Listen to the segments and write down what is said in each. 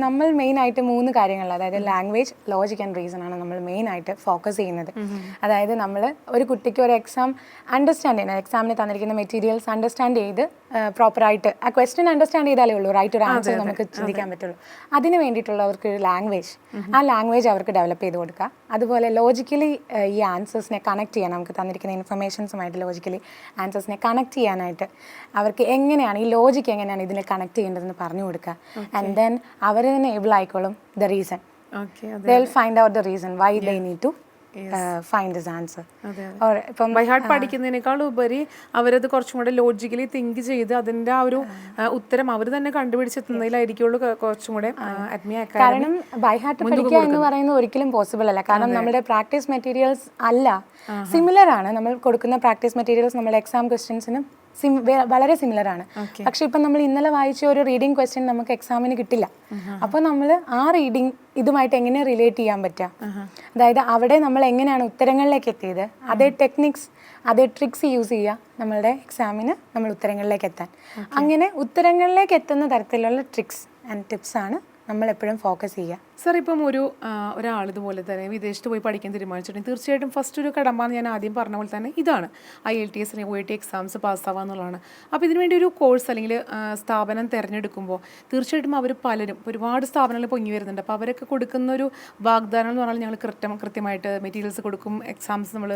നമ്മൾ മെയിനായിട്ട് 3 കാര്യങ്ങൾ, അതായത് ലാംഗ്വേജ്, ലോജിക് ആൻഡ് റീസൺ ആണ് നമ്മൾ മെയിനായിട്ട് ഫോക്കസ് ചെയ്യുന്നത്. അതായത് നമ്മൾ ഒരു കുട്ടിക്ക് ഒരു എക്സാം അണ്ടർസ്റ്റാൻഡ് ചെയ്യണം, എക്സാമിന് തന്നിരിക്കുന്ന മെറ്റീരിയൽസ് അണ്ടർസ്റ്റാൻഡ് ചെയ്ത് പ്രോപ്പറായിട്ട് ആ ക്വസ്റ്റ്യൻ അണ്ടർസ്റ്റാൻഡ് ചെയ്താലേ ഉള്ളൂ റൈറ്റ് ഒരു ആൻസർ നമുക്ക് ചിന്തിക്കാൻ പറ്റുള്ളൂ. അതിന് വേണ്ടിയിട്ടുള്ളവർക്ക് ലാംഗ്വേജ്, ആ ലാംഗ്വേജ് അവർക്ക് ഡെവലപ്പ് ചെയ്ത് കൊടുക്കുക. അതുപോലെ ലോജിക്കലി ഈ ആൻസേഴ്സിനെ കണക്ട് ചെയ്യാൻ, നമുക്ക് തന്നിരിക്കുന്ന ഇൻഫർമേഷൻസുമായിട്ട് ലോജിക്കലി ആൻസേഴ്സിനെ കണക്ട് ചെയ്യാനായിട്ട് അവർക്ക് എങ്ങനെയാണ് ഈ ലോജിക്ക് എങ്ങനെയാണ് ഇതിനെ കണക്ട് ചെയ്യേണ്ടതെന്ന് പറഞ്ഞു കൊടുക്കുക. ആൻഡ് ദെൻ അവർ തന്നെ ഏബിൾ ആയിക്കോളും the reason. They'll find out the reason why they need to find this answer. ഇപ്പം ബൈ ഹാർട്ട് പഠിക്കുന്നതിനേക്കാൾ ഉപരി അവരത് കുറച്ചും കൂടെ ലോജിക്കലി തിങ്ക് ചെയ്ത് അതിന്റെ ആ ഒരു ഉത്തരം അവർ തന്നെ കണ്ടുപിടിച്ചെത്തുന്നതിലായിരിക്കുള്ളൂ കുറച്ചും കൂടെ ആത്മീയ. കാരണം ബൈ ഹാർട്ട് പഠിക്കുക എന്ന് പറയുന്നത് ഒരിക്കലും പോസിബിൾ അല്ല. കാരണം നമ്മുടെ പ്രാക്ടീസ് മെറ്റീരിയൽസ് അല്ല, സിമിലർ ആണ്. നമ്മൾ കൊടുക്കുന്ന പ്രാക്ടീസ് മെറ്റീരിയൽസ് നമ്മുടെ എക്സാം ക്വസ്റ്റ്യൻസിനും വളരെ സിമിലർ ആണ്. പക്ഷെ ഇപ്പം നമ്മൾ ഇന്നലെ വായിച്ച ഒരു റീഡിംഗ് ക്വസ്റ്റ്യൻ നമുക്ക് എക്സാമിന് കിട്ടില്ല. അപ്പോൾ നമ്മൾ ആ റീഡിംഗ് ഇതുമായിട്ട് എങ്ങനെ റിലേറ്റ് ചെയ്യാൻ പറ്റുക, അതായത് അവിടെ നമ്മൾ എങ്ങനെയാണ് ഉത്തരങ്ങളിലേക്ക് എത്തിയത്, അതേ ടെക്നിക്സ് അതേ ട്രിക്സ് യൂസ് ചെയ്യുക നമ്മളുടെ എക്സാമിന് നമ്മൾ ഉത്തരങ്ങളിലേക്ക് എത്താൻ. അങ്ങനെ ഉത്തരങ്ങളിലേക്ക് എത്തുന്ന തരത്തിലുള്ള ട്രിക്സ് ആൻഡ് ടിപ്സ് ആണ് നമ്മൾ എപ്പോഴും ഫോക്കസ് ചെയ്യുക. സർ, ഇപ്പം ഒരാൾ ഇതുപോലെ തന്നെ വിദേശത്ത് പോയി പഠിക്കാൻ തീരുമാനിച്ചിട്ടുണ്ടെങ്കിൽ തീർച്ചയായിട്ടും ഫസ്റ്റ് ഒരു കടമ്പ ഞാൻ ആദ്യം പറഞ്ഞ പോലെ തന്നെ ഇതാണ് IELTS OET എക്സാംസ് പാസ്സാവുക എന്നുള്ളതാണ്. അപ്പോൾ ഇതിനുവേണ്ടി ഒരു കോഴ്സ് അല്ലെങ്കിൽ സ്ഥാപനം തിരഞ്ഞെടുക്കുമ്പോൾ തീർച്ചയായിട്ടും അവർ പലരും ഒരുപാട് സ്ഥാപനങ്ങൾ പൊങ്ങി വരുന്നുണ്ട്. അപ്പോൾ അവരൊക്കെ കൊടുക്കുന്ന ഒരു വാഗ്ദാനം എന്ന് പറഞ്ഞാൽ ഞങ്ങൾ കൃത്യമായിട്ട് മെറ്റീരിയൽസ് കൊടുക്കും, എക്സാംസ് നമ്മൾ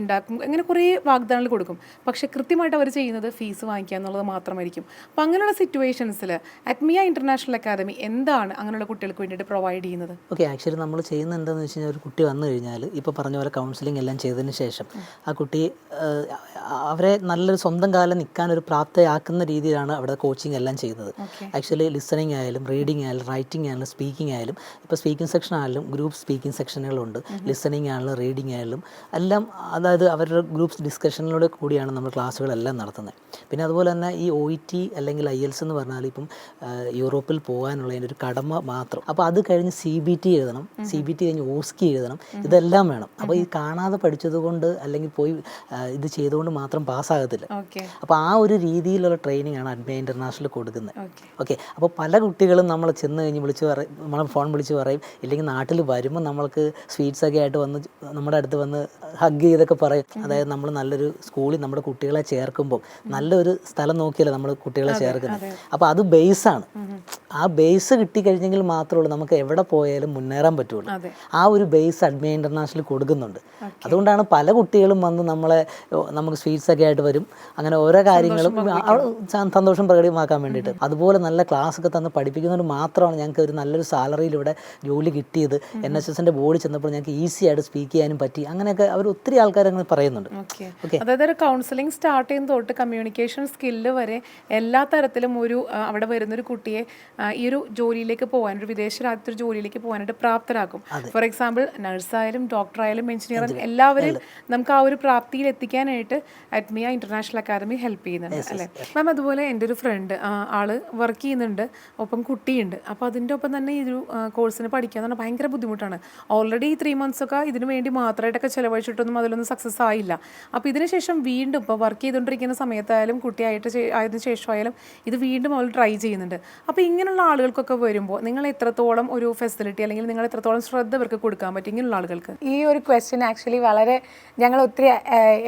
ഉണ്ടാക്കും, അങ്ങനെ കുറേ വാഗ്ദാനങ്ങൾ കൊടുക്കും. പക്ഷേ കൃത്യമായിട്ട് അവർ ചെയ്യുന്നത് ഫീസ് വാങ്ങിക്കുക എന്നുള്ളത് മാത്രമായിരിക്കും. അപ്പോൾ അങ്ങനെയുള്ള സിറ്റുവേഷൻസിൽ അറ്റ്മിയ ഇൻ്റർനാഷണൽ അക്കാദമി എന്താണ് അങ്ങനെയുള്ള കുട്ടികൾക്ക് വേണ്ടിയിട്ട് പ്രൊവൈഡ് ചെയ്യുന്നത്? ഓക്കെ, ആക്ച്വലി നമ്മൾ ചെയ്യുന്നത് എന്താണെന്ന് വെച്ച് കഴിഞ്ഞാൽ ഒരു കുട്ടി വന്നു കഴിഞ്ഞാൽ ഇപ്പോൾ പറഞ്ഞ പോലെ കൗൺസിലിംഗ് എല്ലാം ചെയ്തതിന് ശേഷം ആ കുട്ടി അവരെ നല്ലൊരു സ്വന്തം കാലം നിൽക്കാനൊരു പ്രാപ്തയാക്കുന്ന രീതിയിലാണ് അവിടെ കോച്ചിങ് എല്ലാം ചെയ്യുന്നത്. ആക്ച്വലി ലിസണിങ് ആയാലും റീഡിങ് ആയാലും റൈറ്റിംഗ് ആയാലും സ്പീക്കിംഗ് ആയാലും, ഇപ്പോൾ സ്പീക്കിംഗ് സെക്ഷൻ ആയാലും ഗ്രൂപ്പ് സ്പീക്കിംഗ് സെക്ഷനുകളുണ്ട്, ലിസണിങ് ആയാലും റീഡിംഗ് ആയാലും എല്ലാം, അതായത് അവരുടെ ഗ്രൂപ്പ് ഡിസ്കഷനിലൂടെ കൂടിയാണ് നമ്മൾ ക്ലാസ്സുകളെല്ലാം നടത്തുന്നത്. പിന്നെ അതുപോലെ തന്നെ ഈ OET അല്ലെങ്കിൽ IELTS എന്ന് പറഞ്ഞാൽ ഇപ്പം യൂറോപ്പിൽ പോകാനുള്ളതിൻ്റെ ഒരു കടമ മാത്രം. അപ്പോൾ അത് കഴിഞ്ഞ് CBT എഴുതണം, CBT കഴിഞ്ഞ് OSCE എഴുതണം, ഇതെല്ലാം വേണം. അപ്പോൾ ഈ കാണാതെ പഠിച്ചത് കൊണ്ട് അല്ലെങ്കിൽ പോയി ഇത് ചെയ്തുകൊണ്ട് മാത്രം പാസ്സാകത്തില്ല. അപ്പോൾ ആ ഒരു രീതിയിലുള്ള ട്രെയിനിങ് ആണ് അറ്റ്മിയ ഇൻ്റർനാഷണൽ കൊടുക്കുന്നത്. ഓക്കെ, അപ്പോൾ പല കുട്ടികളും നമ്മൾ ചെന്ന് കഴിഞ്ഞ് വിളിച്ച് പറയും, നമ്മളെ ഫോൺ വിളിച്ച് പറയും, ഇല്ലെങ്കിൽ നാട്ടിൽ വരുമ്പോൾ നമ്മൾക്ക് സ്വീറ്റ്സൊക്കെ ആയിട്ട് വന്ന് നമ്മുടെ അടുത്ത് വന്ന് ഹഗ് ചെയ്തൊക്കെ പറയും. അതായത് നമ്മൾ നല്ലൊരു സ്കൂളിൽ നമ്മുടെ കുട്ടികളെ ചേർക്കുമ്പോൾ നല്ലൊരു സ്ഥലം നോക്കിയല്ലേ നമ്മൾ കുട്ടികളെ ചേർക്കുന്നത്. അപ്പോൾ അത് ബേസാണ്. ആ ബേസ് കിട്ടിക്കഴിഞ്ഞെങ്കിൽ മാത്രമേ ഉള്ളൂ നമുക്ക് എവിടെ പോയാലും മുന്നേറാൻ പറ്റുള്ളൂ. ആ ഒരു ബേസ് അറ്റ്മിയ ഇൻ്റർനാഷണൽ കൊടുക്കുന്നുണ്ട്. അതുകൊണ്ടാണ് പല കുട്ടികളും വന്ന് നമുക്ക് സ്വീറ്റ്സ് ഒക്കെ ആയിട്ട് വരും, അങ്ങനെ ഓരോ കാര്യങ്ങളും സന്തോഷം പ്രകടമാക്കാൻ വേണ്ടിയിട്ട്. അതുപോലെ നല്ല ക്ലാസ് ഒക്കെ തന്ന് പഠിപ്പിക്കുന്നതുകൊണ്ട് മാത്രമാണ് ഞങ്ങൾക്ക് ഒരു നല്ലൊരു സാലറിയിലൂടെ ജോലി കിട്ടിയത്. NSSൻ്റെ ബോർഡിൽ ചെന്നപ്പോൾ ഞങ്ങൾക്ക് ഈസി ആയിട്ട് സ്പീക്ക് ചെയ്യാനും പറ്റി. അങ്ങനെയൊക്കെ അവർ ഒത്തിരി ആൾക്കാർ അങ്ങനെ പറയുന്നുണ്ട്. അതായത് ഒരു കൗൺസിലിംഗ് സ്റ്റാർട്ട് ചെയ്യുന്ന തൊട്ട് കമ്മ്യൂണിക്കേഷൻ സ്കില്ല് വരെ എല്ലാ തരത്തിലും അവിടെ വരുന്നൊരു കുട്ടിയെ ഈ ഒരു ജോലിയിലേക്ക് പോകാൻ, ഒരു വിദേശ രാജ്യത്തൊരു ജോലിയിലേക്ക് പോകാനായിട്ട് പ്രാപ്തരാക്കും. ഫോർ എക്സാമ്പിൾ നഴ്സായാലും ഡോക്ടറായാലും എഞ്ചിനീയറും എല്ലാവരും നമുക്ക് ആ ഒരു പ്രാപ്തിയിൽ എത്തിക്കാനായിട്ട് അറ്റ്മിയ ഇൻ്റർനാഷണൽ അക്കാദമി ഹെൽപ്പ് ചെയ്യുന്നുണ്ട് അല്ലേ മാം? അതുപോലെ എൻ്റെ ഒരു ഫ്രണ്ട് ആള് വർക്ക് ചെയ്യുന്നുണ്ട്, ഒപ്പം കുട്ടിയുണ്ട്. അപ്പോൾ അതിൻ്റെ ഒപ്പം തന്നെ ഈ ഒരു കോഴ്സിന് പഠിക്കുക എന്ന് പറഞ്ഞാൽ ഭയങ്കര ബുദ്ധിമുട്ടാണ്. ഓൾറെഡി 3 months ഒക്കെ ഇതിനു വേണ്ടി മാത്രമായിട്ടൊക്കെ ചിലവഴിച്ചിട്ടൊന്നും അതിലൊന്നും സക്സസ് ആയില്ല. അപ്പോൾ ഇതിന് ശേഷം വീണ്ടും ഇപ്പോൾ വർക്ക് ചെയ്തുകൊണ്ടിരിക്കുന്ന സമയത്തായാലും ആയതിനു ശേഷമായാലും ഇത് വീണ്ടും അവൾ ട്രൈ ചെയ്യുന്നുണ്ട്. അപ്പോൾ ഇങ്ങനെയുള്ള ആളുകൾക്കൊക്കെ വരുമ്പോൾ നിങ്ങൾ എത്രത്തോളം ഒരു ഫെസിലിറ്റി അല്ലെങ്കിൽ നിങ്ങൾ എത്രത്തോളം ശ്രദ്ധ അവർക്ക് കൊടുക്കാൻ പറ്റും ഇങ്ങനെയുള്ള ആളുകൾക്ക്? ഈ ഒരു ക്വസ്റ്റ്യൻ ആക്ച്വലി വളരെ ഞങ്ങൾ ഒത്തിരി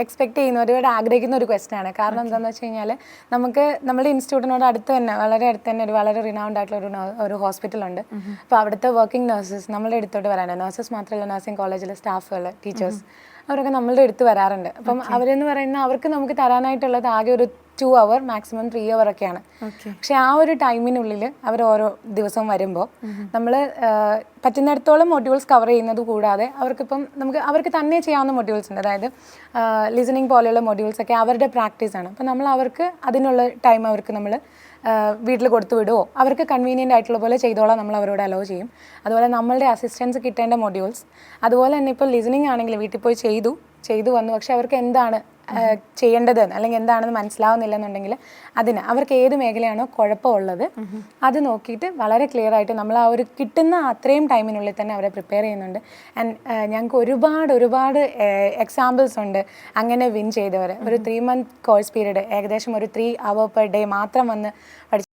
എക്സ്പെക്ട് ചെയ്യുന്ന, ഒരുപാട് ആഗ്രഹിക്കുന്ന ഒരു ക്വസ്റ്റ്യൻ ആണ്. കാരണം എന്താണെന്ന് വെച്ച് കഴിഞ്ഞാൽ നമുക്ക് നമ്മുടെ ഇൻസ്റ്റിറ്റ്യൂട്ടിനോട് അടുത്ത് തന്നെ, വളരെ അടുത്ത് തന്നെ ഒരു വളരെ റിനൗണ്ട് ആയിട്ടുള്ള ഒരു ഹോസ്പിറ്റലുണ്ട്. അപ്പോൾ അവിടുത്തെ വർക്കിംഗ് നഴ്സസ് നമ്മളുടെ അടുത്തോട്ട് വരാനുണ്ട്. നഴ്സസ് മാത്രമല്ല, നഴ്സിംഗ് കോളേജിലെ സ്റ്റാഫുകൾ, ടീച്ചേഴ്സ്, അവരൊക്കെ നമ്മളുടെ അടുത്ത് വരാറുണ്ട്. അപ്പം അവരെന്ന് പറയുന്ന അവർക്ക് നമുക്ക് തരാനായിട്ടുള്ളത് ആകെ ഒരു 2 hour മാക്സിമം 3 hour ഒക്കെയാണ്. പക്ഷെ ആ ഒരു ടൈമിനുള്ളിൽ അവർ ഓരോ ദിവസവും വരുമ്പോൾ നമ്മൾ പറ്റുന്നിടത്തോളം മൊഡ്യൂൾസ് കവർ ചെയ്യുന്നത് കൂടാതെ അവർക്ക് തന്നെ ചെയ്യാവുന്ന മൊഡ്യൂൾസ് ഉണ്ട്. അതായത് ലിസണിങ് പോലെയുള്ള മൊഡ്യൂൾസൊക്കെ അവരുടെ പ്രാക്ടീസാണ്. അപ്പം നമ്മൾ അവർക്ക് അതിനുള്ള ടൈം അവർക്ക് നമ്മൾ വീട്ടിൽ കൊടുത്തു വിടുമോ, അവർക്ക് കൺവീനിയൻ്റ് ആയിട്ടുള്ള പോലെ ചെയ്തോളാം നമ്മൾ അവരോട് അലോ ചെയ്യും. അതുപോലെ നമ്മളുടെ അസിസ്റ്റൻസ് കിട്ടേണ്ട മൊഡ്യൂൾസ്, അതുപോലെ തന്നെ ഇപ്പോൾ ലിസണിങ് ആണെങ്കിൽ വീട്ടിൽ പോയി ചെയ്തു വന്നു, പക്ഷെ അവർക്ക് എന്താണ് ചെയ്യേണ്ടത് അല്ലെങ്കിൽ എന്താണെന്ന് മനസ്സിലാവുന്നില്ലെന്നുണ്ടെങ്കിൽ അവർക്ക് ഏത് മേഖലയാണോ കുഴപ്പമുള്ളത് അത് നോക്കിയിട്ട് വളരെ ക്ലിയർ ആയിട്ട് നമ്മൾ ആ ഒരു കിട്ടുന്ന അത്രയും ടൈമിനുള്ളിൽ തന്നെ അവരെ പ്രിപ്പയർ ചെയ്യുന്നുണ്ട്. ആൻഡ് ഞങ്ങൾക്ക് ഒരുപാട് എക്സാമ്പിൾസ് ഉണ്ട് അങ്ങനെ വിൻ ചെയ്തവർ. ഒരു 3 month കോഴ്സ് പീരീഡ് ഏകദേശം ഒരു 3 hour per day മാത്രം വന്ന് പഠിച്ചു